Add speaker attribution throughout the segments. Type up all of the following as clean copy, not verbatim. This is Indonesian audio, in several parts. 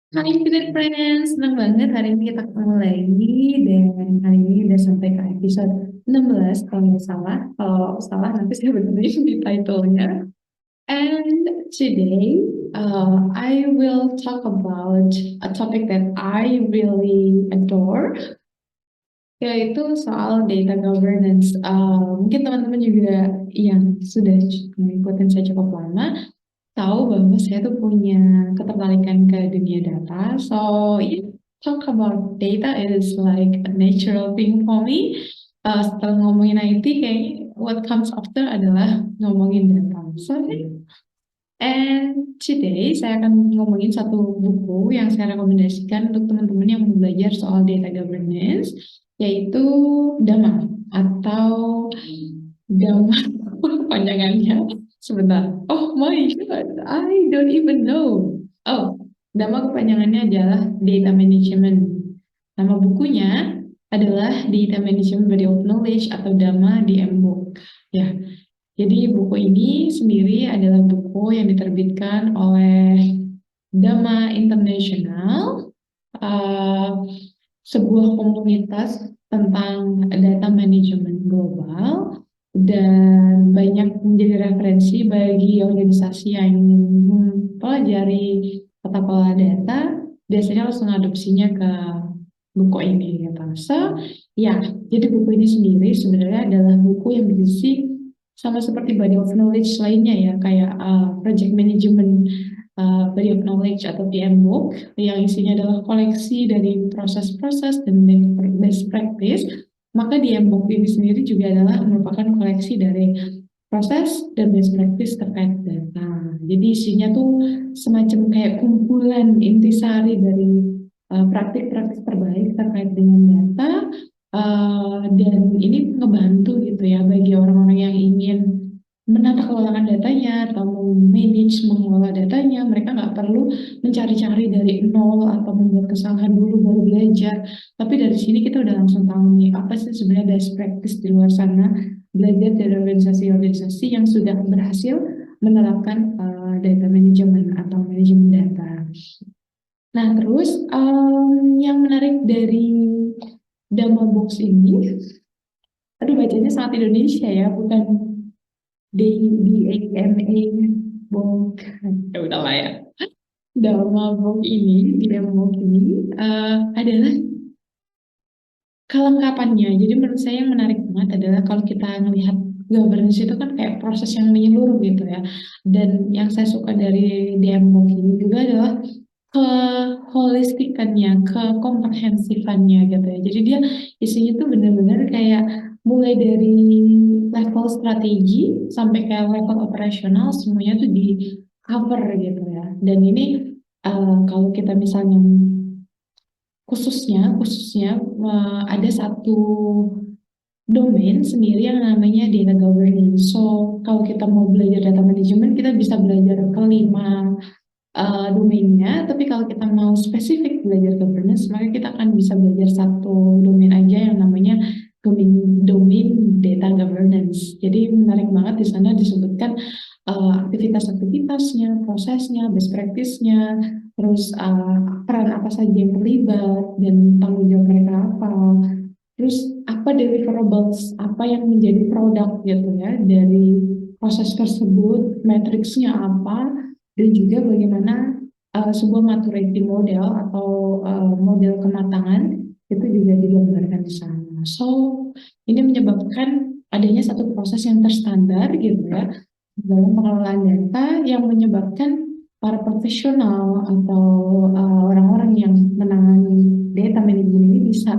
Speaker 1: Hai Student Friends, senang banget hari ini kita ketemu lagi dan hari ini udah sampai ke episode 16 kalau nggak salah. Kalau aku salah nanti saya benerin di title-nya. And today I will talk about a topic that I really adore, yaitu soal data governance. Mungkin teman-teman juga yang sudah mengikuti saya cukup lama tahu bahwa saya tuh punya ketertarikan ke dunia data. So, yeah, talk about data is like a natural thing for me. Setelah ngomongin IT, kayaknya what comes after adalah ngomongin data. So, yeah. And today saya akan ngomongin satu buku yang saya rekomendasikan untuk teman-teman yang mau belajar soal data governance, yaitu DAMA atau DAMA panjangannya. Sebentar. Oh my God, I don't even know. Oh, DAMA kepanjangannya adalah Data Management. Nama bukunya adalah Data Management Body of Knowledge atau DAMA di Mbook. Ya, jadi buku ini sendiri adalah buku yang diterbitkan oleh Dama International, uh, sebuah komunitas tentang data manajemen global dan banyak menjadi referensi bagi organisasi yang ingin mempelajari tata kelola data, biasanya langsung adopsinya ke buku ini gitu. So, ya, jadi buku ini sendiri sebenarnya adalah buku yang berisi sama seperti body of knowledge lainnya ya, kayak project management body of knowledge atau PM book yang isinya adalah koleksi dari proses-proses dan best practice. Maka di book ini sendiri juga adalah merupakan koleksi dari proses dan best practice terkait data. Jadi isinya tuh semacam kayak kumpulan intisari dari praktik-praktik terbaik terkait dengan data, dan ini ngebantu gitu ya bagi orang-orang yang ingin menata kelolakan datanya atau manage mengelola datanya. Mereka nggak perlu mencari-cari dari nol atau membuat kesalahan dulu baru belajar, tapi dari sini kita udah langsung tahu nih apa sih sebenarnya best practice di luar sana, belajar dari organisasi-organisasi yang sudah berhasil menerapkan data management atau manajemen data. Nah, terus yang menarik dari Dama Box ini, aduh bacanya sangat Indonesia ya, bukan DAMA Box. Ya udahlah ya. Dama Box ini, Dama Box ini adalah kelengkapannya. Jadi menurut saya yang menarik banget adalah kalau kita melihat governance itu kan kayak proses yang menyeluruh gitu ya. Dan yang saya suka dari DMBOK ini juga adalah keholistikannya, kekomprehensifannya gitu ya. Jadi dia isinya tuh benar-benar kayak mulai dari level strategi sampai ke level operasional semuanya tuh di cover gitu ya. Dan ini kalau kita misalnya khususnya ada satu domain sendiri yang namanya data governance. So kalau kita mau belajar data management, kita bisa belajar kelima domainnya. Tapi kalau kita mau spesifik belajar governance, maka kita akan bisa belajar satu domain aja yang namanya domain data governance. Jadi menarik banget di sana disebutkan aktivitas-aktivitasnya, prosesnya, best practice-nya, terus peran apa saja yang terlibat dan tanggung jawab mereka apa, terus apa deliverables, apa yang menjadi produk gitu ya dari proses tersebut, matriksnya apa, dan juga bagaimana sebuah maturity model atau model kematangan itu juga digambarkan di sana. So ini menyebabkan adanya satu proses yang terstandar gitu ya dalam pengelolaan data yang menyebabkan para profesional atau orang-orang yang menangani data manajemen ini bisa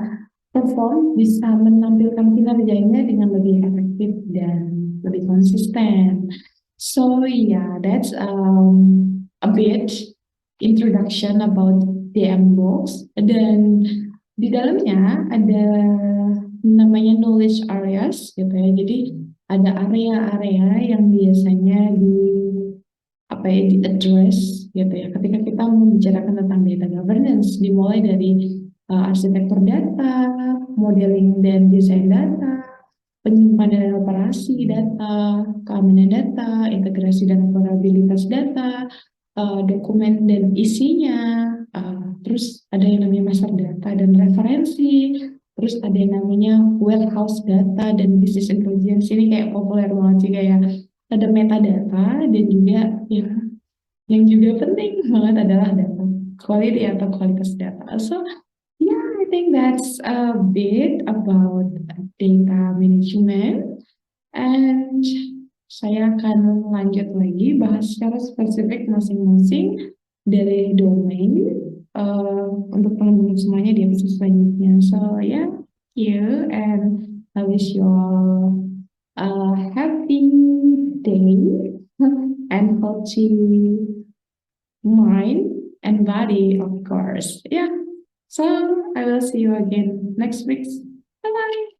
Speaker 1: perform, bisa menampilkan kinerjanya dengan lebih efektif dan lebih konsisten. So yeah, that's a bit introduction about DM Box. Dan di dalamnya ada namanya knowledge areas gitu ya. Jadi ada area-area yang biasanya di apa ya di address gitu ya ketika kita membicarakan tentang data governance, dimulai dari arsitektur data, modeling dan desain data, penyimpanan dan operasi data, keamanan data, integrasi dan vulnerabilitas data, dokumen dan isinya, Terus ada yang namanya master data dan referensi, terus ada yang namanya warehouse data dan business intelligence. Ini kayak populer banget sih, kayak ada metadata dan juga yang juga penting banget adalah data quality atau kualitas data. So yeah, I think that's a bit about data management. And saya akan lanjut lagi bahas secara spesifik masing-masing dari domain untuk teman-teman semuanya di episode selanjutnya. So yeah, thank you and I wish you all a happy day and healthy mind and body, of course. Yeah. So I will see you again next week. Bye bye.